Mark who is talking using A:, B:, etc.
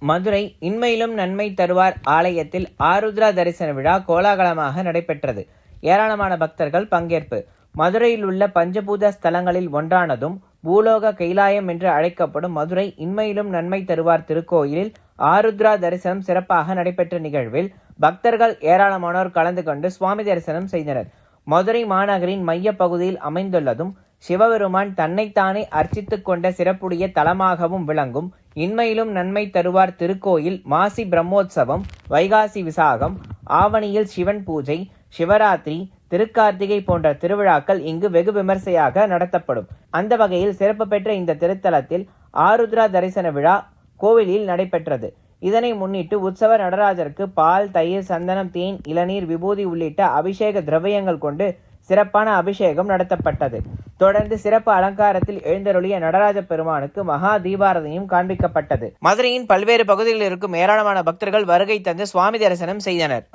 A: மதுரை இன்மையிலும் நன்மை தருவார் ஆலயத்தில் ஆருத்ரா தரிசன விழா கோலாகலமாக நடைபெற்றது. ஏராளமான பக்தர்கள் பங்கேற்பு. மதுரையில் உள்ள பஞ்சபூத ஸ்தலங்களில் ஒன்றானதும் பூலோக கைலாயம் என்று அழைக்கப்படும் மதுரை இன்மையிலும் நன்மை தருவார் திருக்கோயிலில் ஆருத்ரா தரிசனம் சிறப்பாக நடைபெற்ற நிகழ்வில் பக்தர்கள் ஏராளமானோர் கலந்து கொண்டு சுவாமி தரிசனம் செய்தனர். மதுரை மாநகரின் மைய பகுதியில் அமைந்துள்ளதும் சிவபெருமான் தன்னைத்தானே அர்ச்சித்துக் கொண்ட சிறப்புடைய தலமாகவும் விளங்கும் இன்மையிலும் நன்மை தருவார் திருக்கோயில் மாசி பிரம்மோற்சவம், வைகாசி விசாகம், ஆவணியில் சிவன் பூஜை, சிவராத்திரி, திருக்கார்த்திகை போன்ற திருவிழாக்கள் இங்கு வெகு விமர்சையாக நடத்தப்படும். அந்த வகையில் சிறப்பு பெற்ற இந்த திருத்தலத்தில் ஆருத்ரா தரிசன விழா கோவிலில் நடைபெற்றது. இதனை முன்னிட்டு உற்சவ நடராஜருக்கு பால், தயிர், சந்தனம், தேன், இளநீர், விபூதி உள்ளிட்ட அபிஷேக திரவியங்கள் கொண்டு சிறப்பான அபிஷேகம் நடத்தப்பட்டது. தொடர்ந்து சிறப்பு அலங்காரத்தில் எழுந்தருளிய நடராஜ பெருமானுக்கு மகா தீபாரதனையும் காண்பிக்கப்பட்டது. மதுரையின் பல்வேறு பகுதிகளில் இருக்கும் ஏராளமான பக்தர்கள் வருகை தந்து சுவாமி தரிசனம் செய்தனர்.